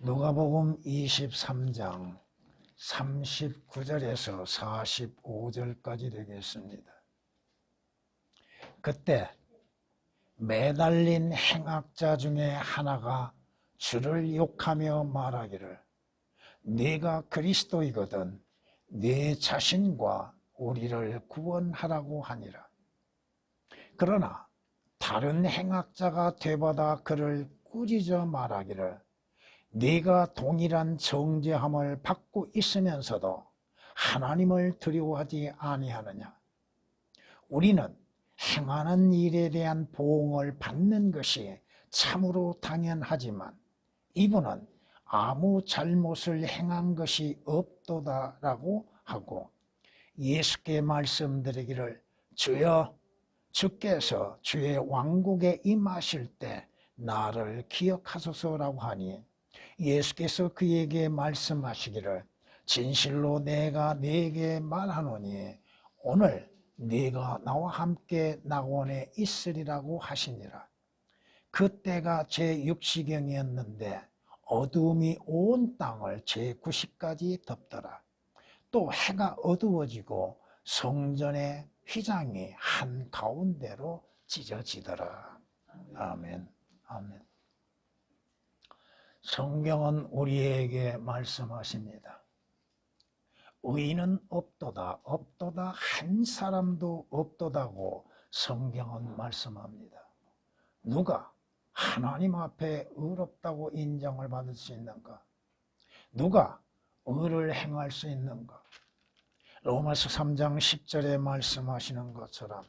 누가복음 23장 39절에서 45절까지 되겠습니다. 그때 매달린 행악자 중에 하나가 주를 욕하며 말하기를 네가 그리스도이거든 네 자신과 우리를 구원하라고 하니라. 그러나 다른 행악자가 되받아 그를 꾸짖어 말하기를 네가 동일한 정죄함을 받고 있으면서도 하나님을 두려워하지 아니하느냐. 우리는 행하는 일에 대한 보응을 받는 것이 참으로 당연하지만 이분은 아무 잘못을 행한 것이 없도다라고 하고 예수께 말씀드리기를 주여 주께서 주의 왕국에 임하실 때 나를 기억하소서라고 하니 예수께서 그에게 말씀하시기를 진실로 내가 네게 말하노니 오늘 네가 나와 함께 낙원에 있으리라고 하시니라. 그때가 제6시경이었는데 어두움이 온 땅을 제9시까지 덮더라. 또 해가 어두워지고 성전의 휘장이 한가운데로 찢어지더라. 아멘. 아멘. 성경은 우리에게 말씀하십니다. 의인은 없도다, 없도다, 한 사람도 없도다고 성경은 말씀합니다. 누가 하나님 앞에 의롭다고 인정을 받을 수 있는가? 누가 의를 행할 수 있는가? 로마서 3장 10절에 말씀하시는 것처럼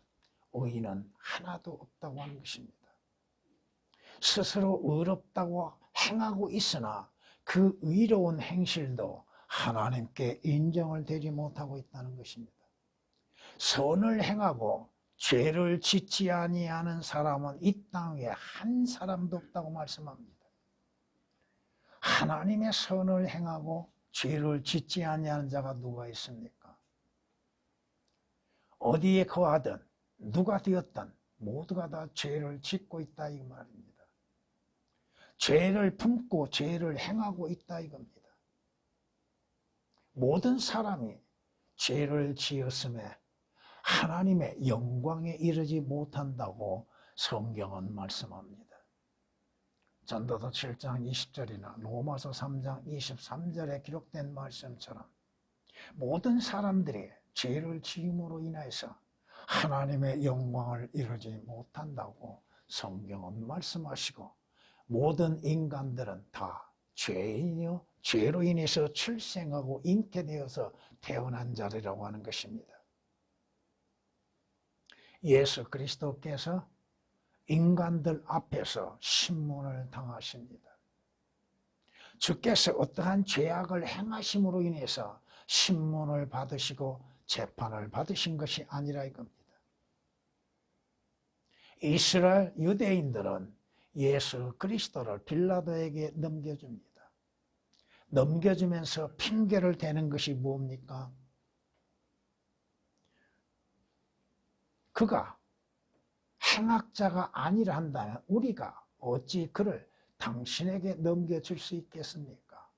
의인은 하나도 없다고 하는 것입니다. 스스로 의롭다고 행하고 있으나 그 의로운 행실도 하나님께 인정을 되지 못하고 있다는 것입니다. 선을 행하고 죄를 짓지 아니하는 사람은 이 땅에 한 사람도 없다고 말씀합니다. 하나님의 선을 행하고 죄를 짓지 아니하는 자가 누가 있습니까? 어디에 거하든 누가 되었든 모두가 다 죄를 짓고 있다 이 말입니다. 죄를 품고 죄를 행하고 있다 이겁니다. 모든 사람이 죄를 지었음에 하나님의 영광에 이르지 못한다고 성경은 말씀합니다. 전도서 7장 20절이나 로마서 3장 23절에 기록된 말씀처럼 모든 사람들이 죄를 지음으로 인해서 하나님의 영광을 이루지 못한다고 성경은 말씀하시고 모든 인간들은 다 죄인이요 죄로 인해서 출생하고 잉태되어서 태어난 자리라고 하는 것입니다. 예수 그리스도께서 인간들 앞에서 신문을 당하십니다. 주께서 어떠한 죄악을 행하심으로 인해서 신문을 받으시고 재판을 받으신 것이 아니라 이겁니다. 이스라엘 유대인들은 예수 그리스도를 빌라도에게 넘겨줍니다. 넘겨주면서 핑계를 대는 것이 뭡니까? 그가 행악자가 아니라 한다면 우리가 어찌 그를 당신에게 넘겨줄 수 있겠습니까?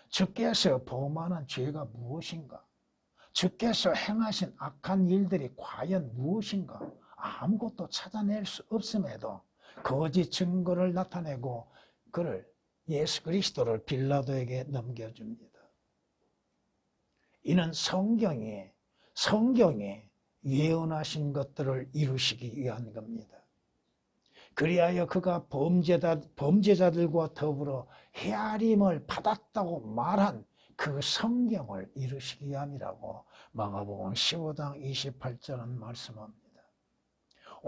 주께서 범하는 죄가 무엇인가? 주께서 행하신 악한 일들이 과연 무엇인가? 아무것도 찾아낼 수 없음에도 거짓 증거를 나타내고 그를 예수 그리스도를 빌라도에게 넘겨줍니다. 이는 성경이 예언하신 것들을 이루시기 위한 겁니다. 그리하여 그가 범죄자들과 더불어 헤아림을 받았다고 말한 그 성경을 이루시기 위함이라고 마가복음 15장 28절은 말씀합니다.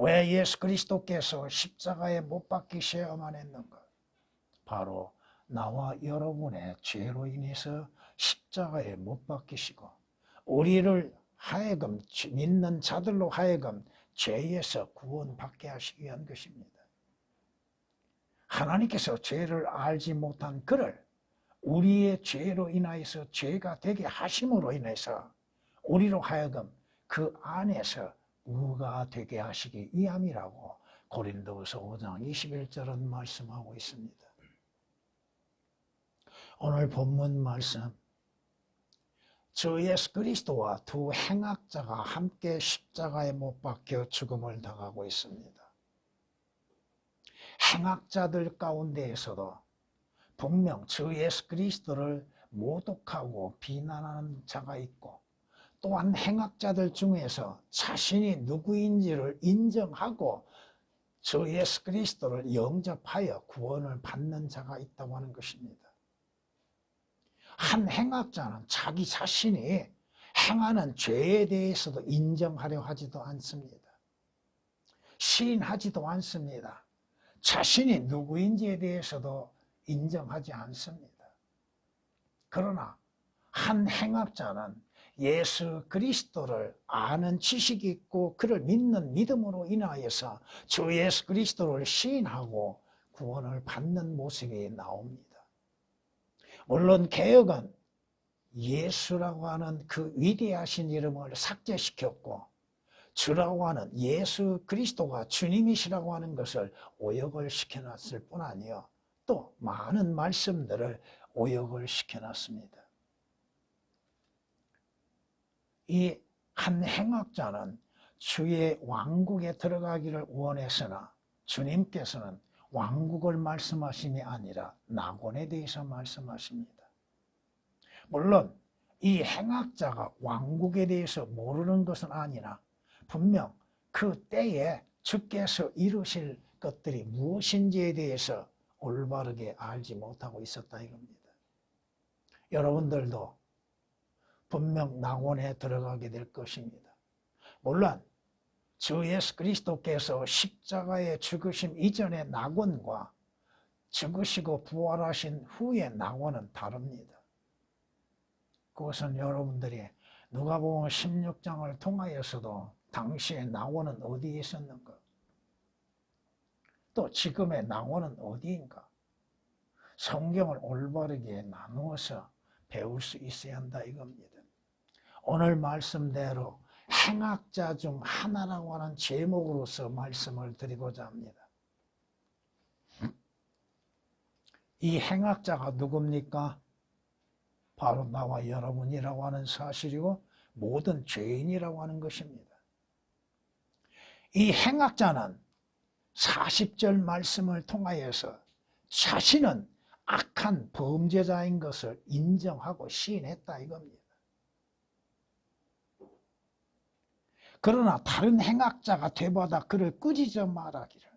왜 예수 그리스도께서 십자가에 못 박히셔야만 했는가? 바로 나와 여러분의 죄로 인해서 십자가에 못 박히시고 우리를 하여금 믿는 자들로 하여금 죄에서 구원받게 하시기 위한 것입니다. 하나님께서 죄를 알지 못한 그를 우리의 죄로 인하여서 죄가 되게 하심으로 인해서 우리로 하여금 그 안에서 의가 되게 하시기 위함이라고 고린도후서 5장 21절은 말씀하고 있습니다. 오늘 본문 말씀, 주 예수 그리스도와 두 행악자가 함께 십자가에 못 박혀 죽음을 당하고 있습니다. 행악자들 가운데에서도 분명 주 예수 그리스도를 모독하고 비난하는 자가 있고, 또한 행악자들 중에서 자신이 누구인지를 인정하고 주 예수 그리스도를 영접하여 구원을 받는 자가 있다고 하는 것입니다. 한 행악자는 자기 자신이 행하는 죄에 대해서도 인정하려 하지도 않습니다. 시인하지도 않습니다. 자신이 누구인지에 대해서도 인정하지 않습니다. 그러나 한 행악자는 예수 그리스도를 아는 지식이 있고 그를 믿는 믿음으로 인하여서 주 예수 그리스도를 시인하고 구원을 받는 모습이 나옵니다. 물론 개혁은 예수라고 하는 그 위대하신 이름을 삭제시켰고, 주라고 하는 예수 그리스도가 주님이시라고 하는 것을 오역을 시켜놨을 뿐 아니요, 또 많은 말씀들을 오역을 시켜놨습니다. 이 한 행악자는 주의 왕국에 들어가기를 원했으나 주님께서는 왕국을 말씀하심이 아니라 낙원에 대해서 말씀하십니다. 물론 이 행악자가 왕국에 대해서 모르는 것은 아니나 분명 그 때에 주께서 이루실 것들이 무엇인지에 대해서 올바르게 알지 못하고 있었다 이겁니다. 여러분들도 분명 낙원에 들어가게 될 것입니다. 물론 주 예수 그리스도께서 십자가에 죽으심 이전의 낙원과 죽으시고 부활하신 후의 낙원은 다릅니다. 그것은 여러분들이 누가복음 16장을 통하여서도 당시의 낙원은 어디에 있었는가, 또 지금의 낙원은 어디인가, 성경을 올바르게 나누어서 배울 수 있어야 한다 이겁니다. 오늘 말씀대로 행악자 중 하나라고 하는 제목으로서 말씀을 드리고자 합니다. 이 행악자가 누굽니까? 바로 나와 여러분이라고 하는 사실이고 모든 죄인이라고 하는 것입니다. 이 행악자는 40절 말씀을 통하여서 자신은 악한 범죄자인 것을 인정하고 시인했다 이겁니다. 그러나 다른 행악자가 되받아 그를 꾸짖어 말하기를,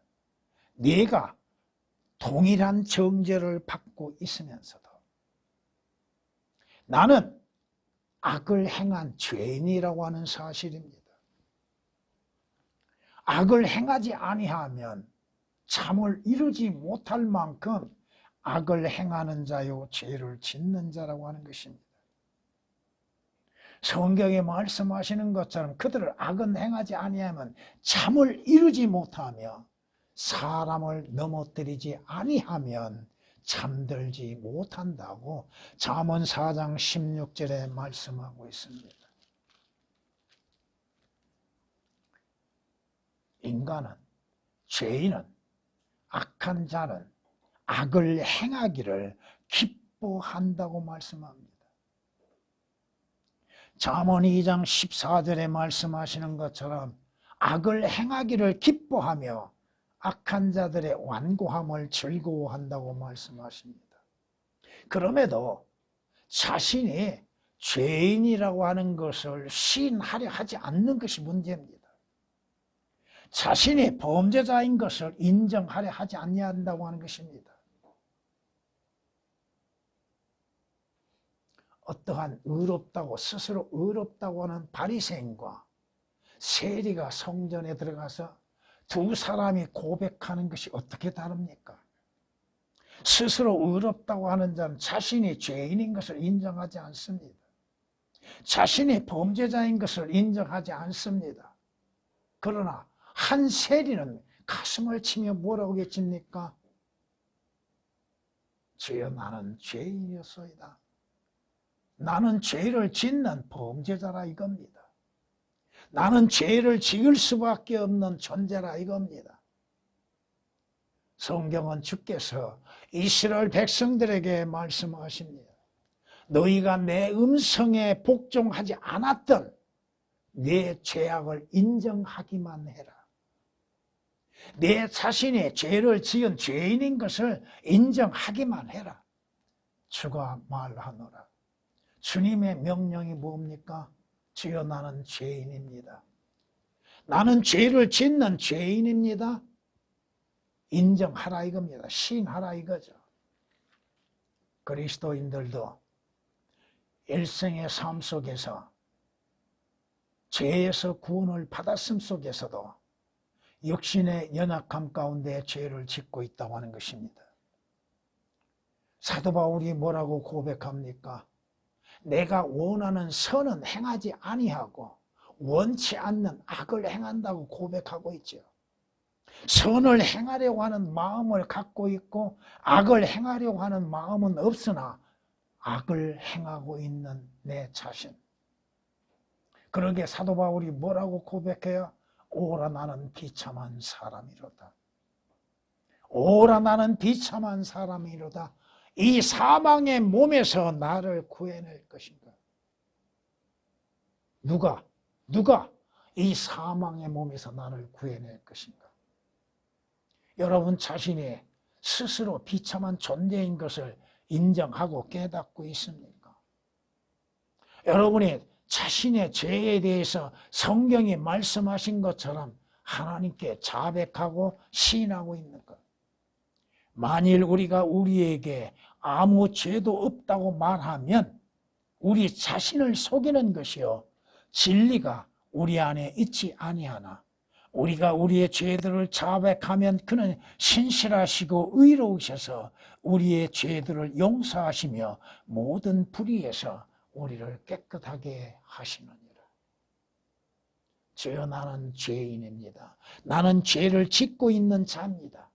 네가 동일한 정죄를 받고 있으면서도 나는 악을 행한 죄인이라고 하는 사실입니다. 악을 행하지 아니하면 잠을 이루지 못할 만큼 악을 행하는 자요 죄를 짓는 자라고 하는 것입니다. 성경에 말씀하시는 것처럼 그들을 악은 행하지 아니하면 잠을 이루지 못하며 사람을 넘어뜨리지 아니하면 잠들지 못한다고 잠언 4장 16절에 말씀하고 있습니다. 인간은, 죄인은, 악한 자는 악을 행하기를 기뻐한다고 말씀합니다. 잠언 2장 14절에 말씀하시는 것처럼 악을 행하기를 기뻐하며 악한 자들의 완고함을 즐거워한다고 말씀하십니다. 그럼에도 자신이 죄인이라고 하는 것을 시인하려 하지 않는 것이 문제입니다. 자신이 범죄자인 것을 인정하려 하지 않는다고 하는 것입니다. 어떠한 의롭다고 스스로 의롭다고 하는 바리새인과 세리가 성전에 들어가서 두 사람이 고백하는 것이 어떻게 다릅니까? 스스로 의롭다고 하는 자는 자신이 죄인인 것을 인정하지 않습니다. 자신이 범죄자인 것을 인정하지 않습니다. 그러나 한 세리는 가슴을 치며 뭐라고 외칩니까? 주여 나는 죄인이었소이다. 나는 죄를 짓는 범죄자라 이겁니다. 나는 죄를 지을 수밖에 없는 존재라 이겁니다. 성경은 주께서 이스라엘 백성들에게 말씀하십니다. 너희가 내 음성에 복종하지 않았던 내 죄악을 인정하기만 해라. 내 자신이 죄를 지은 죄인인 것을 인정하기만 해라. 주가 말하노라. 주님의 명령이 뭡니까? 주여 나는 죄인입니다. 나는 죄를 짓는 죄인입니다. 인정하라 이겁니다. 시인하라 이거죠. 그리스도인들도 일생의 삶 속에서 죄에서 구원을 받았음 속에서도 육신의 연약함 가운데 죄를 짓고 있다고 하는 것입니다. 사도 바울이 뭐라고 고백합니까? 내가 원하는 선은 행하지 아니하고 원치 않는 악을 행한다고 고백하고 있죠. 선을 행하려고 하는 마음을 갖고 있고 악을 행하려고 하는 마음은 없으나 악을 행하고 있는 내 자신. 그러게 사도 바울이 뭐라고 고백해요? 오라 나는 비참한 사람이로다. 오라 나는 비참한 사람이로다. 이 사망의 몸에서 나를 구해낼 것인가? 누가 이 사망의 몸에서 나를 구해낼 것인가? 여러분 자신이 스스로 비참한 존재인 것을 인정하고 깨닫고 있습니까? 여러분이 자신의 죄에 대해서 성경이 말씀하신 것처럼 하나님께 자백하고 시인하고 있는 것. 만일 우리가 우리에게 아무 죄도 없다고 말하면 우리 자신을 속이는 것이요 진리가 우리 안에 있지 아니하나 우리가 우리의 죄들을 자백하면 그는 신실하시고 의로우셔서 우리의 죄들을 용서하시며 모든 불의에서 우리를 깨끗하게 하시느니라. 주여 나는 죄인입니다. 나는 죄를 짓고 있는 자입니다.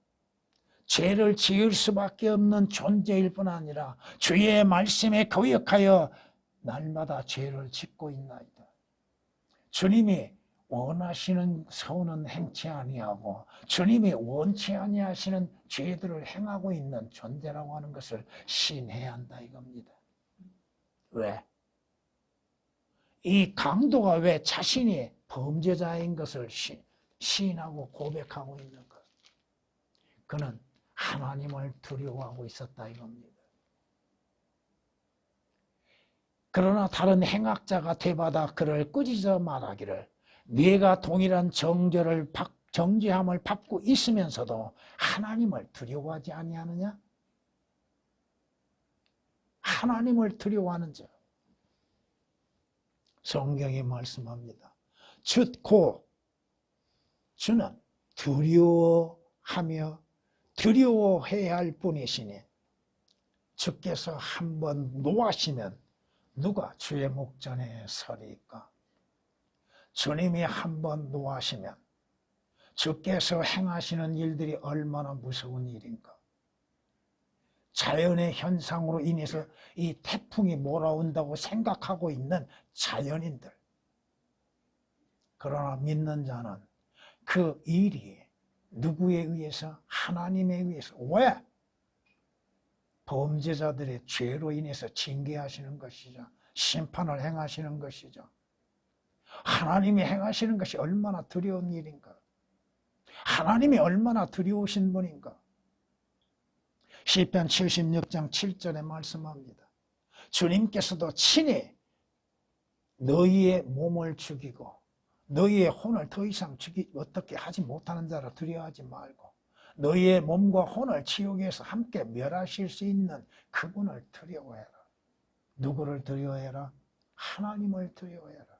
죄를 지을 수밖에 없는 존재일 뿐 아니라 주의 말씀에 거역하여 날마다 죄를 짓고 있나이다. 주님이 원하시는 선은 행치 아니하고 주님이 원치 아니하시는 죄들을 행하고 있는 존재라고 하는 것을 시인해야 한다 이겁니다. 왜? 이 강도가 왜 자신이 범죄자인 것을 시인하고 고백하고 있는 것? 그는 하나님을 두려워하고 있었다 이겁니다. 그러나 다른 행악자가 되받아 그를 꾸짖어 말하기를 네가 동일한 정죄함을 받고 있으면서도 하나님을 두려워하지 아니하느냐? 하나님을 두려워하는 자. 성경이 말씀합니다. 주는 두려워하며 두려워해야 할 분이시니 주께서 한번 노하시면 누가 주의 목전에 서리까? 주님이 한번 노하시면 주께서 행하시는 일들이 얼마나 무서운 일인가? 자연의 현상으로 인해서 이 태풍이 몰아온다고 생각하고 있는 자연인들. 그러나 믿는 자는 그 일이 누구에 의해서? 하나님에 의해서. 왜? 범죄자들의 죄로 인해서 징계하시는 것이죠. 심판을 행하시는 것이죠. 하나님이 행하시는 것이 얼마나 두려운 일인가? 하나님이 얼마나 두려우신 분인가? 시편 76장 7절에 말씀합니다. 주님께서도 친히 너희의 몸을 죽이고 너희의 혼을 더 이상 어떻게 하지 못하는 자라 두려워하지 말고 너희의 몸과 혼을 지옥에서 함께 멸하실 수 있는 그분을 두려워해라. 누구를 두려워해라? 하나님을 두려워해라.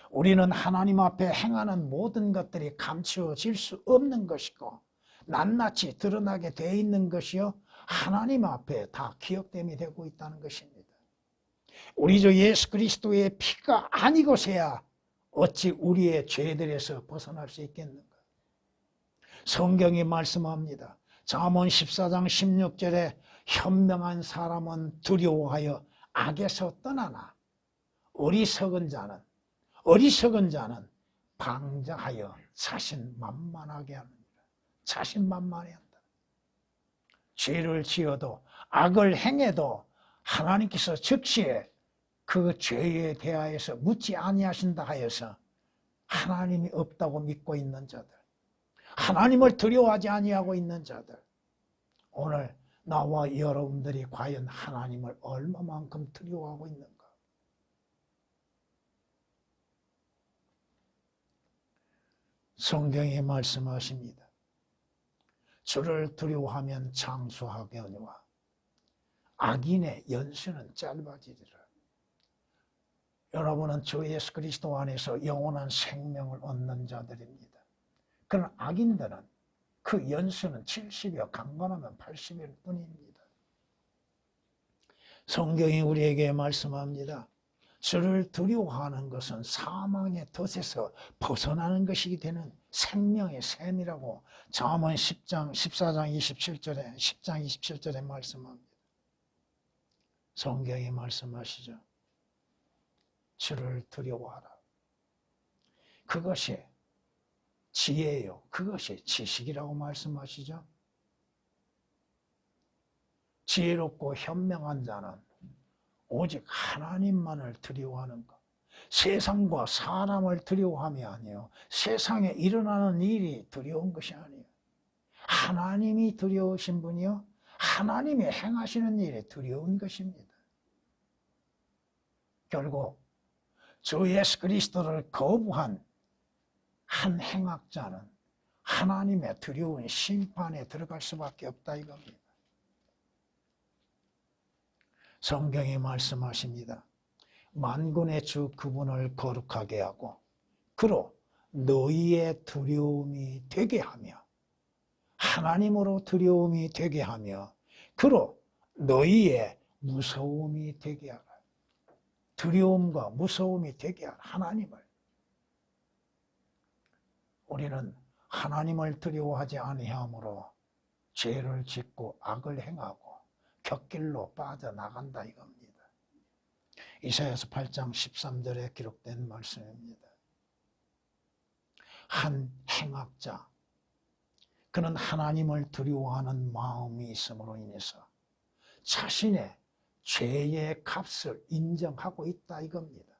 우리는 하나님 앞에 행하는 모든 것들이 감추어질 수 없는 것이고 낱낱이 드러나게 되어 있는 것이요 하나님 앞에 다 기억됨이 되고 있다는 것입니다. 우리 주 예수 그리스도의 피가 아니고서야 어찌 우리의 죄들에서 벗어날 수 있겠는가? 성경이 말씀합니다. 잠언 14장 16절에 현명한 사람은 두려워하여 악에서 떠나나 어리석은 자는 방자하여 자신만만하게 합니다. 자신만만해 한다. 죄를 지어도 악을 행해도 하나님께서 즉시에 그 죄에 대하여서 묻지 아니하신다 하여서 하나님이 없다고 믿고 있는 자들, 하나님을 두려워하지 아니하고 있는 자들, 오늘 나와 여러분들이 과연 하나님을 얼마만큼 두려워하고 있는가? 성경에 말씀하십니다. 주를 두려워하면 장수하거니와 악인의 연수는 짧아지리라. 여러분은 주 예수 그리스도 안에서 영원한 생명을 얻는 자들입니다. 그러나 악인들은 그 연수는 70여, 강건하면 80일 뿐입니다. 성경이 우리에게 말씀합니다. 주를 두려워하는 것은 사망의 덫에서 벗어나는 것이 되는 생명의 샘이라고 잠언 14장 27절에 말씀합니다. 성경이 말씀하시죠. 주를 두려워하라. 그것이 지혜요. 그것이 지식이라고 말씀하시죠. 지혜롭고 현명한 자는 오직 하나님만을 두려워하는 것. 세상과 사람을 두려워함이 아니에요. 세상에 일어나는 일이 두려운 것이 아니에요. 하나님이 두려우신 분이요. 하나님이 행하시는 일이 두려운 것입니다. 결국 주 예수 그리스도를 거부한 한 행악자는 하나님의 두려운 심판에 들어갈 수밖에 없다 이겁니다. 성경이 말씀하십니다. 만군의 주 그분을 거룩하게 하고 그로 너희의 두려움이 되게 하며 하나님으로 두려움이 되게 하며 그로 너희의 무서움이 되게 하라. 두려움과 무서움이 되게 하라. 하나님을. 우리는 하나님을 두려워하지 아니함으로 죄를 짓고 악을 행하고 곁길로 빠져나간다 이겁니다. 이사야서 8장 13절에 기록된 말씀입니다. 한 행악자, 그는 하나님을 두려워하는 마음이 있음으로 인해서 자신의 죄의 값을 인정하고 있다 이겁니다.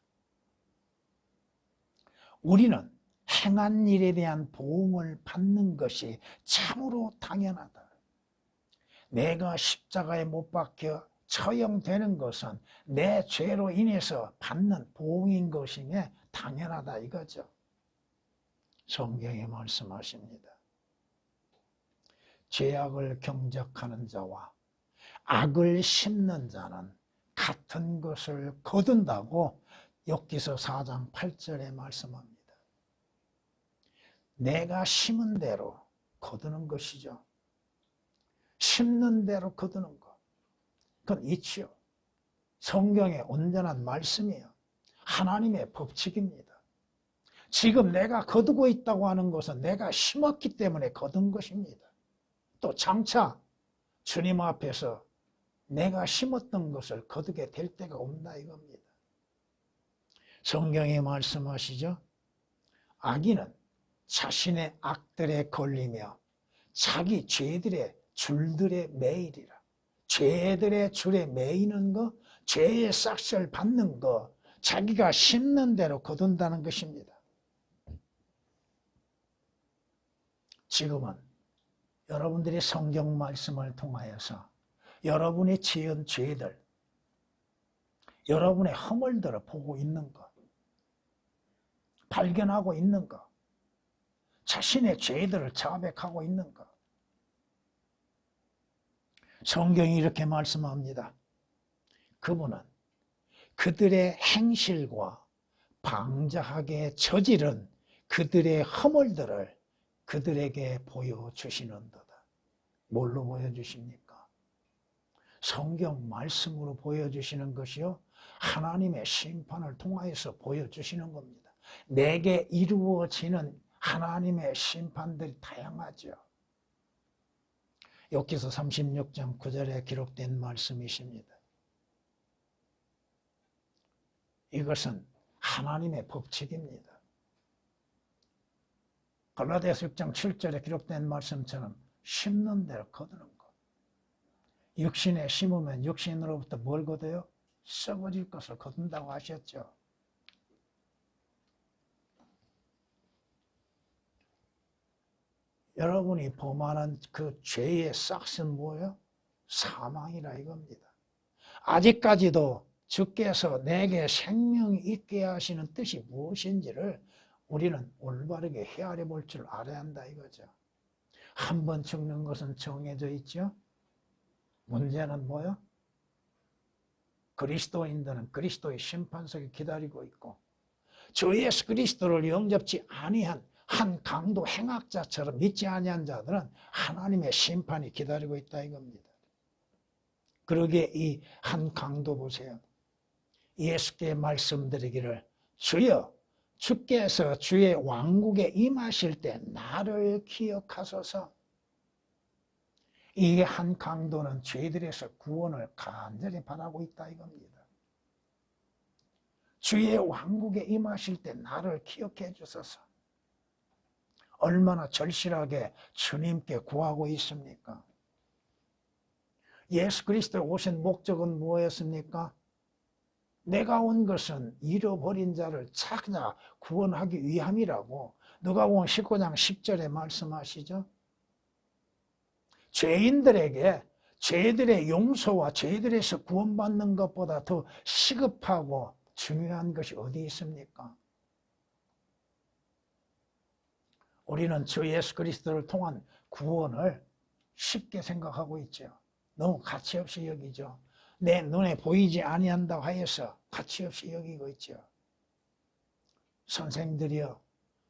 우리는 행한 일에 대한 보응을 받는 것이 참으로 당연하다. 내가 십자가에 못 박혀 처형되는 것은 내 죄로 인해서 받는 보응인 것이며 당연하다 이거죠. 성경에 말씀하십니다. 죄악을 경작하는 자와 악을 심는 자는 같은 것을 거둔다고 욥기서 4장 8절에 말씀합니다. 내가 심은 대로 거두는 것이죠. 심는 대로 거두는 것. 그건 이치요. 성경의 온전한 말씀이에요. 하나님의 법칙입니다. 지금 내가 거두고 있다고 하는 것은 내가 심었기 때문에 거둔 것입니다. 또 장차 주님 앞에서 내가 심었던 것을 거두게 될 때가 온다 이겁니다. 성경에 말씀하시죠. 악인은 자신의 악들에 걸리며 자기 죄들의 줄들에 매이리라. 죄들의 줄에 매이는 것, 죄의 싹을 받는 것, 자기가 심는 대로 거둔다는 것입니다. 지금은 여러분들이 성경 말씀을 통하여서 여러분이 지은 죄들, 여러분의 허물들을 보고 있는 것, 발견하고 있는 것, 자신의 죄들을 자백하고 있는 것. 성경이 이렇게 말씀합니다. 그분은 그들의 행실과 방자하게 저지른 그들의 허물들을 그들에게 보여주시는도다. 뭘로 보여주십니까? 성경 말씀으로 보여주시는 것이요, 하나님의 심판을 통하여서 보여주시는 겁니다. 내게 이루어지는 하나님의 심판들이 다양하죠. 욥기서 36장 9절에 기록된 말씀이십니다. 이것은 하나님의 법칙입니다. 갈라디아서 6장 7절에 기록된 말씀처럼 심는 대로 거두는 것. 육신에 심으면 육신으로부터 뭘 거둬요? 썩어질 것을 거둔다고 하셨죠. 여러분이 범하는 그 죄의 싹은 뭐예요? 사망이라 이겁니다. 아직까지도 주께서 내게 생명이 있게 하시는 뜻이 무엇인지를 우리는 올바르게 헤아려 볼 줄 알아야 한다 이거죠. 한 번 죽는 것은 정해져 있죠. 문제는 뭐요? 그리스도인들은 그리스도의 심판석에 기다리고 있고 주 예수 그리스도를 영접지 아니한 한 강도 행악자처럼 믿지 아니한 자들은 하나님의 심판이 기다리고 있다 이겁니다. 그러기에 이 한 강도 보세요. 예수께 말씀드리기를 주여 주께서 주의 왕국에 임하실 때 나를 기억하소서. 이 한 강도는 죄들에서 구원을 간절히 바라고 있다 이겁니다. 주의 왕국에 임하실 때 나를 기억해 주소서. 얼마나 절실하게 주님께 구하고 있습니까? 예수 그리스도에 오신 목적은 무엇이었습니까? 내가 온 것은 잃어버린 자를 찾아 구원하기 위함이라고 누가복음 19장 10절에 말씀하시죠. 죄인들에게 죄들의 용서와 죄들에서 구원받는 것보다 더 시급하고 중요한 것이 어디 있습니까? 우리는 주 예수 그리스도를 통한 구원을 쉽게 생각하고 있죠. 너무 가치없이 여기죠. 내 눈에 보이지 아니한다고 하여서 가치없이 여기고 있죠. 선생들이여,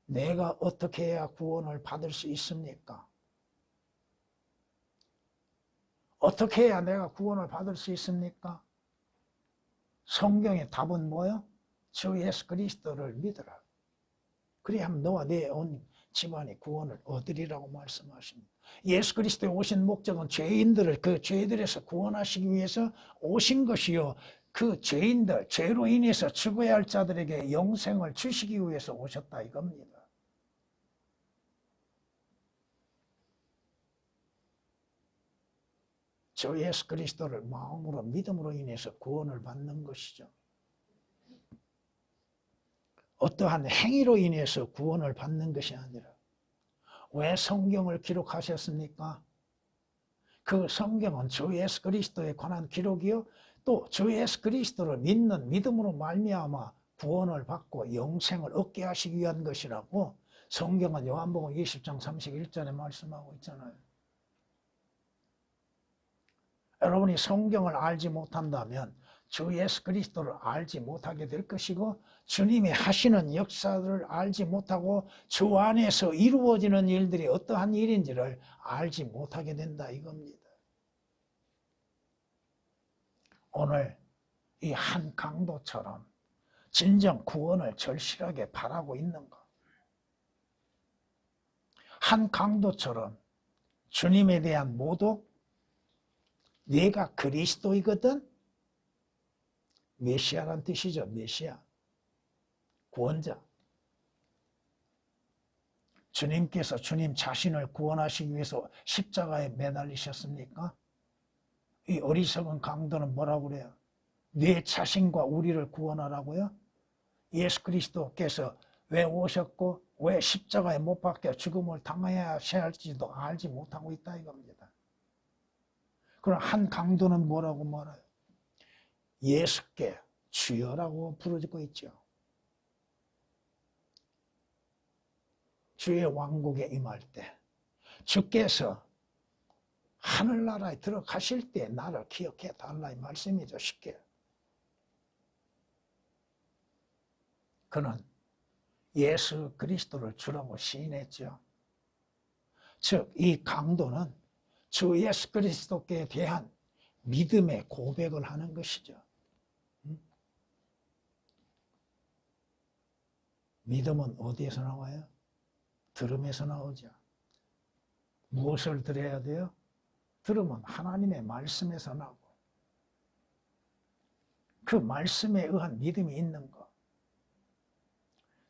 내가 어떻게 해야 구원을 받을 수 있습니까? 어떻게 해야 내가 구원을 받을 수 있습니까? 성경의 답은 뭐요? 주 예수 그리스도를 믿어라. 그리하면 너와 내 온 집안이 구원을 얻으리라고 말씀하십니다. 예수 그리스도에 오신 목적은 죄인들을 그 죄들에서 구원하시기 위해서 오신 것이요. 그 죄인들, 죄로 인해서 죽어야 할 자들에게 영생을 주시기 위해서 오셨다 이겁니다. 주 예수 그리스도를 마음으로 믿음으로 인해서 구원을 받는 것이죠. 어떠한 행위로 인해서 구원을 받는 것이 아니라 왜 성경을 기록하셨습니까? 그 성경은 주 예수 그리스도에 관한 기록이요. 또 주 예수 그리스도를 믿는 믿음으로 말미암아 구원을 받고 영생을 얻게 하시기 위한 것이라고 성경은 요한복음 20장 31절에 말씀하고 있잖아요. 여러분이 성경을 알지 못한다면 주 예수 그리스도를 알지 못하게 될 것이고 주님이 하시는 역사들을 알지 못하고 주 안에서 이루어지는 일들이 어떠한 일인지를 알지 못하게 된다 이겁니다. 오늘 이 한 강도처럼 진정 구원을 절실하게 바라고 있는 것. 한 강도처럼 주님에 대한 모독, 내가 그리스도이거든? 메시아란 뜻이죠. 메시아. 구원자. 주님께서 주님 자신을 구원하시기 위해서 십자가에 매달리셨습니까? 이 어리석은 강도는 뭐라고 그래요? 내 자신과 우리를 구원하라고요? 예수 그리스도께서 왜 오셨고 왜 십자가에 못 박혀 죽음을 당해야 할지도 알지 못하고 있다 이겁니다. 그럼 한 강도는 뭐라고 말해요? 예수께 주여라고 부르고 있죠. 주의 왕국에 임할 때 주께서 하늘나라에 들어가실 때 나를 기억해 달라 이 말씀이죠. 쉽게. 그는 예수 그리스도를 주라고 시인했죠. 즉 이 강도는 주 예수 그리스도께 대한 믿음의 고백을 하는 것이죠. 믿음은 어디에서 나와요? 들음에서 나오죠. 무엇을 들어야 돼요? 들음은 하나님의 말씀에서 나고 그 말씀에 의한 믿음이 있는 것.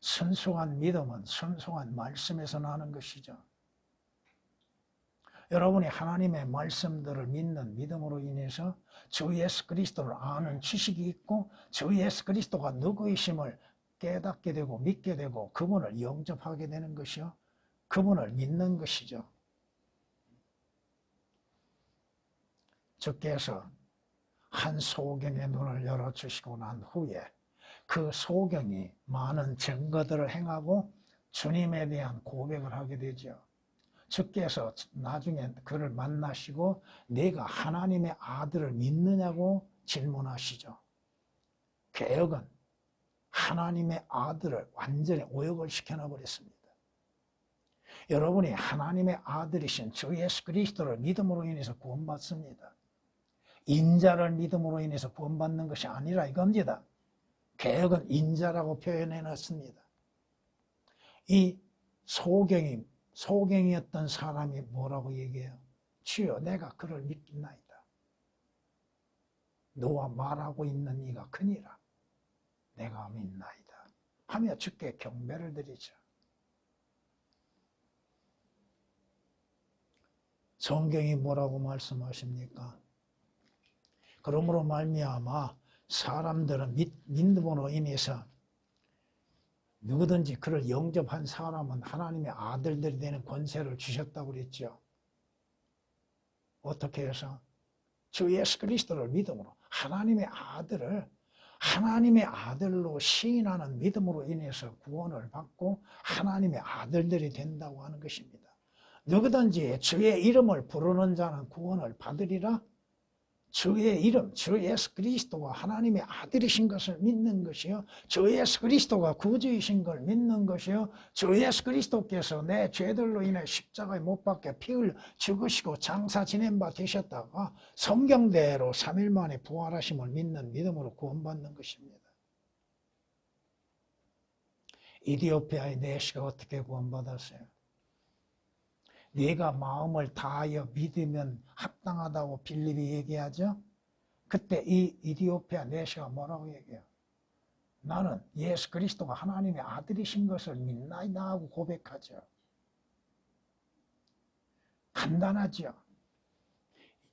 순수한 믿음은 순수한 말씀에서 나는 것이죠. 여러분이 하나님의 말씀들을 믿는 믿음으로 인해서 주 예수 그리스도를 아는 지식이 있고 주 예수 그리스도가 누구이심을 깨닫게 되고 믿게 되고 그분을 영접하게 되는 것이요. 그분을 믿는 것이죠. 주께서 한 소경의 눈을 열어주시고 난 후에 그 소경이 많은 증거들을 행하고 주님에 대한 고백을 하게 되죠. 주께서 나중에 그를 만나시고 네가 하나님의 아들을 믿느냐고 질문하시죠. 개혁은 하나님의 아들을 완전히 오역을 시켜놔버렸습니다. 여러분이 하나님의 아들이신 주 예수 그리스도를 믿음으로 인해서 구원받습니다. 인자를 믿음으로 인해서 구원받는 것이 아니라 이겁니다. 개혁은 인자라고 표현해놨습니다. 이 소경이었던 사람이 뭐라고 얘기해요? 주여 내가 그를 믿나이다. 너와 말하고 있는 이가 크니라. 내가 믿나이다. 하며 주께 경배를 드리죠. 성경이 뭐라고 말씀하십니까? 그러므로 말미암아 사람들은 믿음으로 인해서 누구든지 그를 영접한 사람은 하나님의 아들들이 되는 권세를 주셨다고 그랬죠. 어떻게 해서? 주 예수 그리스도를 믿음으로 하나님의 아들로 시인하는 믿음으로 인해서 구원을 받고 하나님의 아들들이 된다고 하는 것입니다. 누구든지 주의 이름을 부르는 자는 구원을 받으리라. 주의 이름, 주 예수 그리스도가 하나님의 아들이신 것을 믿는 것이요. 주 예수 그리스도가 구주이신 걸 믿는 것이요. 주 예수 그리스도께서 내 죄들로 인해 십자가에 못 박혀 피 흘려 죽으시고 장사 지낸 바 되셨다가 성경대로 3일 만에 부활하심을 믿는 믿음으로 구원받는 것입니다. 이디오피아의 내시가 어떻게 구원받았어요? 네가 마음을 다하여 믿으면 합당하다고 빌립이 얘기하죠. 그때 이 이디오피아 내시가 뭐라고 얘기해요? 나는 예수 그리스도가 하나님의 아들이신 것을 믿나이다 하고 고백하죠. 간단하죠.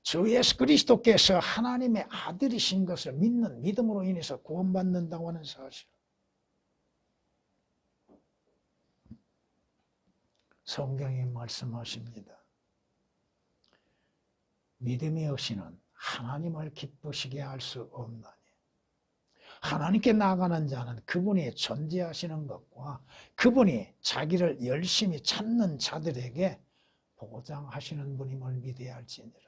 주 예수 그리스도께서 하나님의 아들이신 것을 믿는 믿음으로 인해서 구원받는다고 하는 사실. 성경이 말씀하십니다. 믿음이 없이는 하나님을 기쁘시게 할 수 없나니 하나님께 나아가는 자는 그분이 존재하시는 것과 그분이 자기를 열심히 찾는 자들에게 보장하시는 분임을 믿어야 할지니라.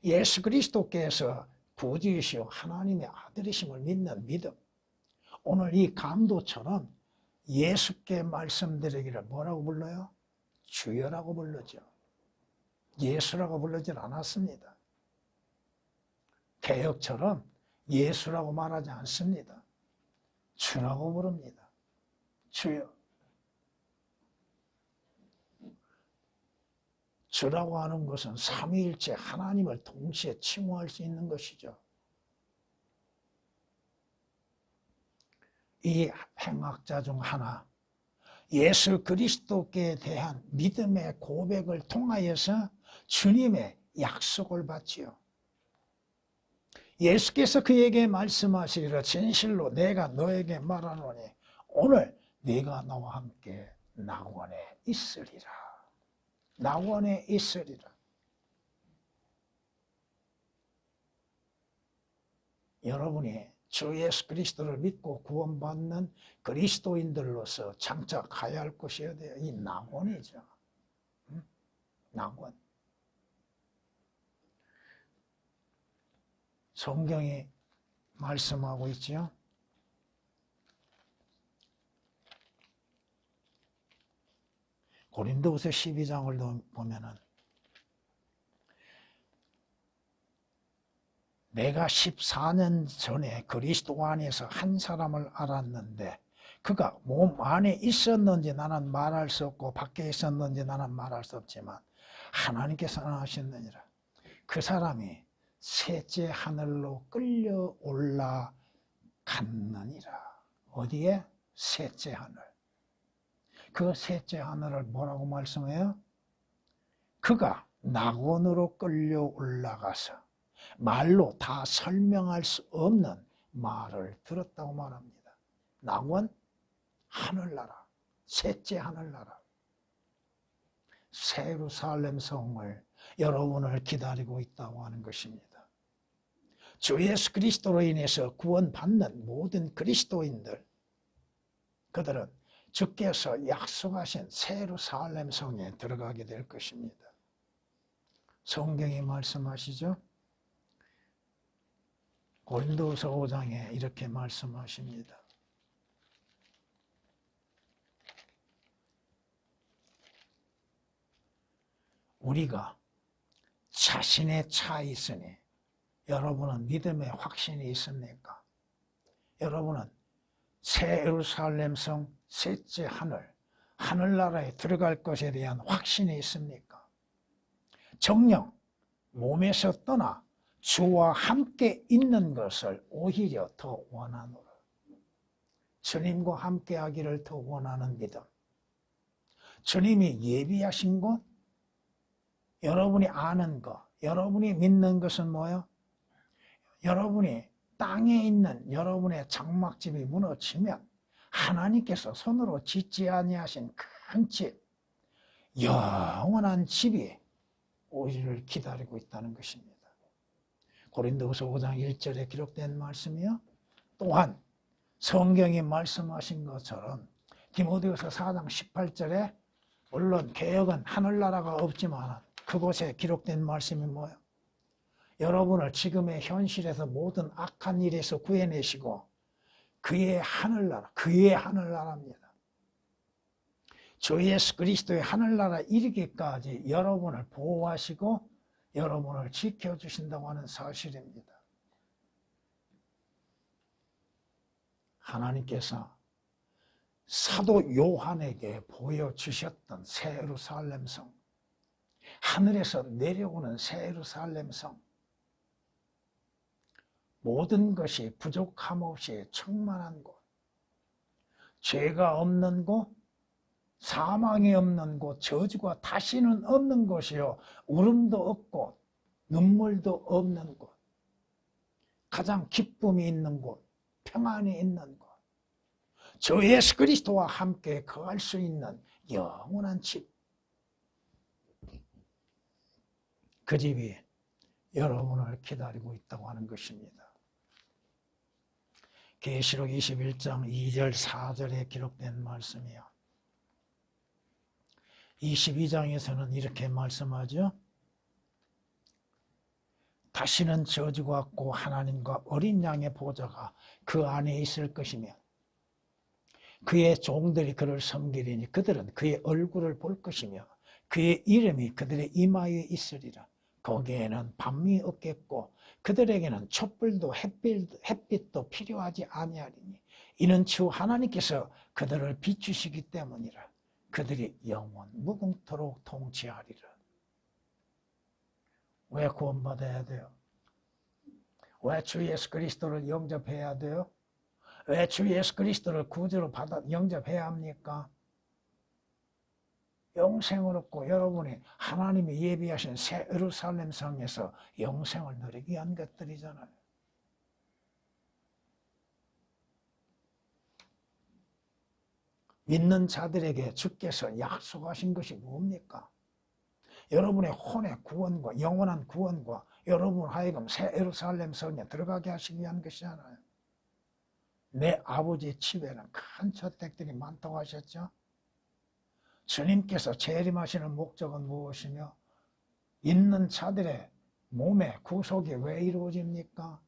예수 그리스도께서 구주이시오 하나님의 아들이심을 믿는 믿음. 오늘 이 강도처럼 예수께 말씀드리기를 뭐라고 불러요? 주여라고 부르죠. 예수라고 부르질 않았습니다. 개혁처럼 예수라고 말하지 않습니다. 주라고 부릅니다. 주여. 주라고 하는 것은 삼위일체 하나님을 동시에 칭호할 수 있는 것이죠. 이 행악자 중 하나, 예수 그리스도께 대한 믿음의 고백을 통하여서 주님의 약속을 받지요. 예수께서 그에게 말씀하시기를 진실로 내가 너에게 말하노니 오늘 네가 나와 함께 낙원에 있으리라. 낙원에 있으리라. 여러분이 주 예수 그리스도를 믿고 구원받는 그리스도인들로서 장차 가야 할 곳이어야 돼요. 이 낙원이죠. 낙원. 성경이 말씀하고 있죠. 고린도후서 12장을 보면은 내가 14년 전에 그리스도 안에서 한 사람을 알았는데 그가 몸 안에 있었는지 나는 말할 수 없고 밖에 있었는지 나는 말할 수 없지만 하나님께서는 아셨느니라. 그 사람이 셋째 하늘로 끌려 올라갔느니라. 어디에? 셋째 하늘. 그 셋째 하늘을 뭐라고 말씀해요? 그가 낙원으로 끌려 올라가서 말로 다 설명할 수 없는 말을 들었다고 말합니다. 낙원, 하늘나라, 셋째 하늘나라. 새 예루살렘 성을 여러분을 기다리고 있다고 하는 것입니다. 주 예수 그리스도로 인해서 구원받는 모든 그리스도인들, 그들은 주께서 약속하신 새 예루살렘 성에 들어가게 될 것입니다. 성경이 말씀하시죠? 고린도후서 5장에 이렇게 말씀하십니다. 우리가 자신의 차 있으니 여러분은 믿음의 확신이 있습니까? 여러분은 새 예루살렘 성 셋째 하늘나라에 들어갈 것에 대한 확신이 있습니까? 정녕 몸에서 떠나 주와 함께 있는 것을 오히려 더 원하노라. 주님과 함께 하기를 더 원하는 믿음. 주님이 예비하신 곳, 여러분이 아는 것, 여러분이 믿는 것은 뭐예요? 여러분이 땅에 있는 여러분의 장막집이 무너지면 하나님께서 손으로 짓지 아니하신 큰 집, 영원한 집이 우리를 기다리고 있다는 것입니다. 고린도후서 5장 1절에 기록된 말씀이요. 또한 성경이 말씀하신 것처럼 디모데후서 4장 18절에 물론 개혁은 하늘나라가 없지만 그곳에 기록된 말씀이 뭐예요? 여러분을 지금의 현실에서 모든 악한 일에서 구해내시고 그의 하늘나라입니다. 주 예수 그리스도의 하늘나라 이르기까지 여러분을 보호하시고 여러분을 지켜주신다고 하는 사실입니다. 하나님께서 사도 요한에게 보여주셨던 새 예루살렘 성, 하늘에서 내려오는 새 예루살렘 성, 모든 것이 부족함 없이 충만한 곳, 죄가 없는 곳, 사망이 없는 곳, 저주가 다시는 없는 곳이요, 울음도 없고 눈물도 없는 곳, 가장 기쁨이 있는 곳, 평안이 있는 곳, 주 예수 그리스도와 함께 거할 수 있는 영원한 집, 그 집이 여러분을 기다리고 있다고 하는 것입니다. 계시록 21장 2절 4절에 기록된 말씀이요. 22장에서는 이렇게 말씀하죠. 다시는 저주가 없고 하나님과 어린 양의 보좌가 그 안에 있을 것이며 그의 종들이 그를 섬기리니 그들은 그의 얼굴을 볼 것이며 그의 이름이 그들의 이마에 있으리라. 거기에는 밤이 없겠고 그들에게는 촛불도 햇빛도 필요하지 아니하리니 이는 주 하나님께서 그들을 비추시기 때문이라. 그들이 영원 무궁토록 통치하리라. 왜 구원받아야 돼요? 왜 주 예수 그리스도를 영접해야 돼요? 왜 주 예수 그리스도를 구주로 영접해야 합니까? 영생을 얻고 여러분이 하나님이 예비하신 새 예루살렘 성에서 영생을 누리기 위한 것들이잖아요. 믿는 자들에게 주께서 약속하신 것이 뭡니까? 여러분의 혼의 구원과 영원한 구원과 여러분 하여금 새 예루살렘 성에 들어가게 하시기 위한 것이잖아요. 내 아버지 집에는 큰 저택들이 많다고 하셨죠? 주님께서 재림하시는 목적은 무엇이며 있는 자들의 몸의 구속이 왜 이루어집니까?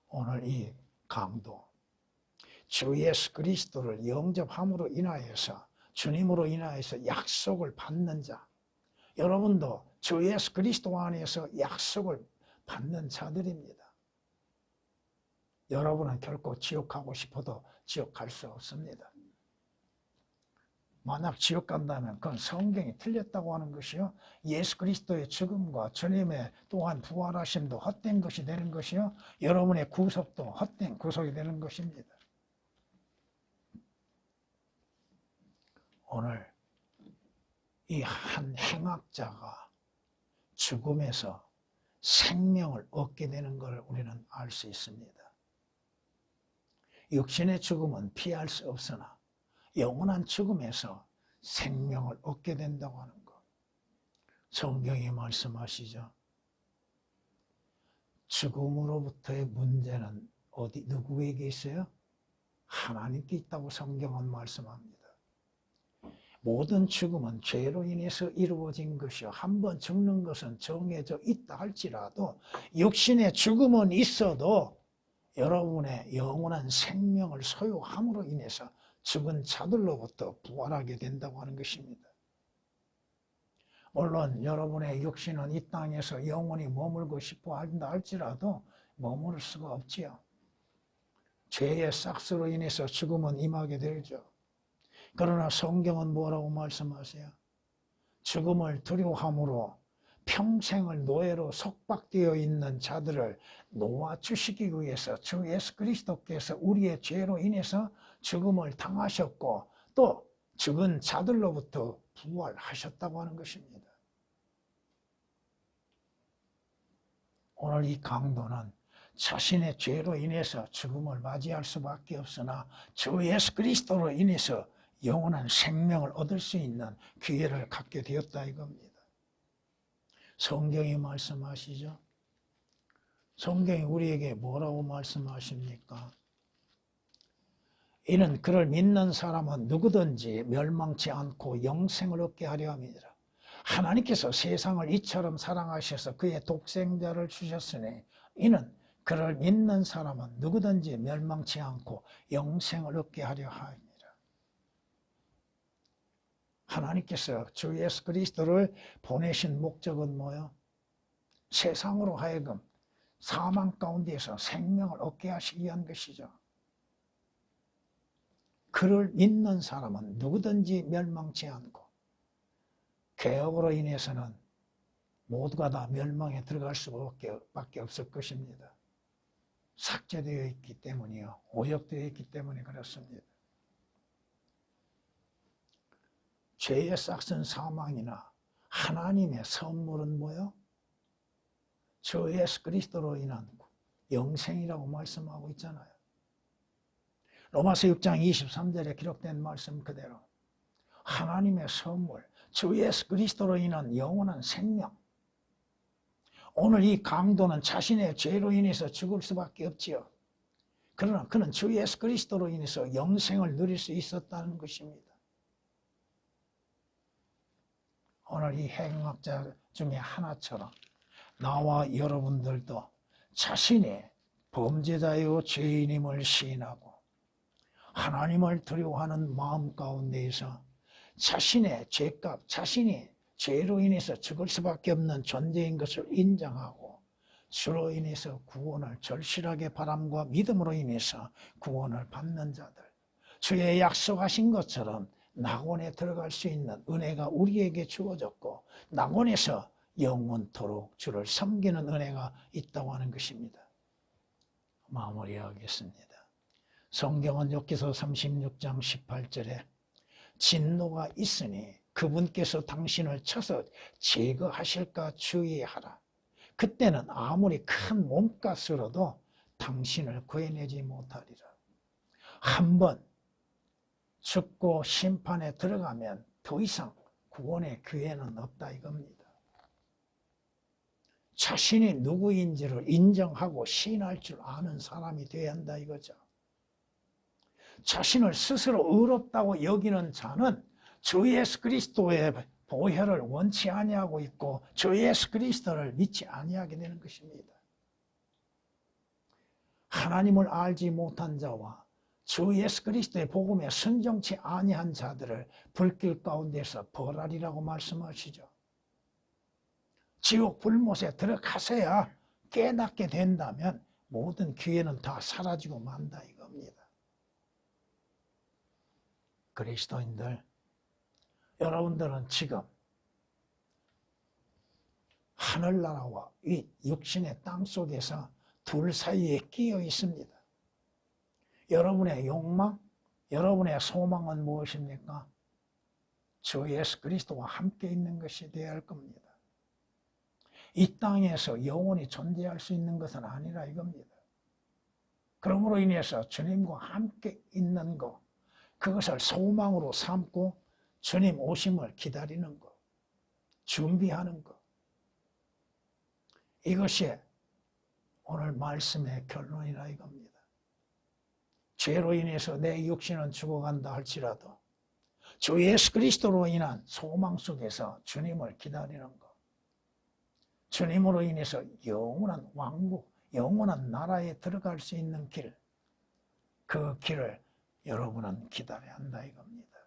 오늘 이 강도 주 예수 그리스도를 영접함으로 인하여서 주님으로 인하여서 약속을 받는 자, 여러분도 주 예수 그리스도 안에서 약속을 받는 자들입니다. 여러분은 결코 지옥 가고 싶어도 지옥 갈 수 없습니다. 만약 지옥 간다면 그건 성경이 틀렸다고 하는 것이요, 예수 그리스도의 죽음과 주님의 또한 부활하심도 헛된 것이 되는 것이요, 여러분의 구속도 헛된 구속이 되는 것입니다. 오늘 이 한 행악자가 죽음에서 생명을 얻게 되는 것을 우리는 알 수 있습니다. 육신의 죽음은 피할 수 없으나 영원한 죽음에서 생명을 얻게 된다고 하는 것. 성경이 말씀하시죠. 죽음으로부터의 문제는 누구에게 있어요? 하나님께 있다고 성경은 말씀합니다. 모든 죽음은 죄로 인해서 이루어진 것이요. 한번 죽는 것은 정해져 있다 할지라도 육신의 죽음은 있어도 여러분의 영원한 생명을 소유함으로 인해서 죽은 자들로부터 부활하게 된다고 하는 것입니다. 물론 여러분의 육신은 이 땅에서 영원히 머물고 싶어 한다 할지라도 머무를 수가 없지요. 죄의 싹스로 인해서 죽음은 임하게 되죠. 그러나 성경은 뭐라고 말씀하세요? 죽음을 두려워함으로 평생을 노예로 속박되어 있는 자들을 놓아주시기 위해서 주 예수 그리스도께서 우리의 죄로 인해서 죽음을 당하셨고 또 죽은 자들로부터 부활하셨다고 하는 것입니다. 오늘 이 강도는 자신의 죄로 인해서 죽음을 맞이할 수밖에 없으나 주 예수 그리스도로 인해서 영원한 생명을 얻을 수 있는 기회를 갖게 되었다 이겁니다. 성경이 말씀하시죠. 성경이 우리에게 뭐라고 말씀하십니까? 이는 그를 믿는 사람은 누구든지 멸망치 않고 영생을 얻게 하려 함이니라. 하나님께서 세상을 이처럼 사랑하셔서 그의 독생자를 주셨으니 이는 그를 믿는 사람은 누구든지 멸망치 않고 영생을 얻게 하려 함이니라. 하나님께서 주 예수 그리스도를 보내신 목적은 뭐요? 세상으로 하여금 사망 가운데에서 생명을 얻게 하시기 위한 것이죠. 그를 믿는 사람은 누구든지 멸망치 않고 개혁으로 인해서는 모두가 다 멸망에 들어갈 수밖에 없을 것입니다. 삭제되어 있기 때문이요. 오역되어 있기 때문에 그렇습니다. 죄의 싹은 사망이나 하나님의 선물은 뭐요? 주 예수 그리스도로 인한 영생이라고 말씀하고 있잖아요. 로마서 6장 23절에 기록된 말씀 그대로 하나님의 선물, 주 예수 그리스도로 인한 영원한 생명. 오늘 이 강도는 자신의 죄로 인해서 죽을 수밖에 없지요. 그러나 그는 주 예수 그리스도로 인해서 영생을 누릴 수 있었다는 것입니다. 오늘 이 행악자 중에 하나처럼 나와 여러분들도 자신이 범죄자요 죄인임을 시인하고 하나님을 두려워하는 마음 가운데에서 자신의 죄값, 자신이 죄로 인해서 죽을 수밖에 없는 존재인 것을 인정하고 주로 인해서 구원을 절실하게 바람과 믿음으로 인해서 구원을 받는 자들, 주의 약속하신 것처럼 낙원에 들어갈 수 있는 은혜가 우리에게 주어졌고 낙원에서 영원토록 주를 섬기는 은혜가 있다고 하는 것입니다. 마무리하겠습니다. 성경은 욥기서 36장 18절에 진노가 있으니 그분께서 당신을 쳐서 제거하실까 주의하라. 그때는 아무리 큰 몸값으로도 당신을 구해내지 못하리라. 한번 죽고 심판에 들어가면 더 이상 구원의 기회는 없다 이겁니다. 자신이 누구인지를 인정하고 시인할 줄 아는 사람이 되어야 한다 이거죠. 자신을 스스로 의롭다고 여기는 자는 주 예수 그리스도의 보혈을 원치 아니하고 있고 주 예수 그리스도를 믿지 아니하게 되는 것입니다. 하나님을 알지 못한 자와 주 예수 그리스도의 복음에 순종치 아니한 자들을 불길 가운데서 벌하리라고 말씀하시죠. 지옥 불못에 들어가서야 깨닫게 된다면 모든 기회는 다 사라지고 만다 이겁니다. 그리스도인들, 여러분들은 지금 하늘나라와 이 육신의 땅 속에서 둘 사이에 끼어 있습니다. 여러분의 욕망, 여러분의 소망은 무엇입니까? 주 예수 그리스도와 함께 있는 것이 되어야 할 겁니다. 이 땅에서 영원히 존재할 수 있는 것은 아니라 이겁니다. 그러므로 인해서 주님과 함께 있는 것, 그것을 소망으로 삼고 주님 오심을 기다리는 것, 준비하는 것, 이것이 오늘 말씀의 결론이라 이겁니다. 죄로 인해서 내 육신은 죽어간다 할지라도 주 예수 그리스도로 인한 소망 속에서 주님을 기다리는 것, 주님으로 인해서 영원한 왕국, 영원한 나라에 들어갈 수 있는 길, 그 길을 여러분은 기다려야 한다 이겁니다.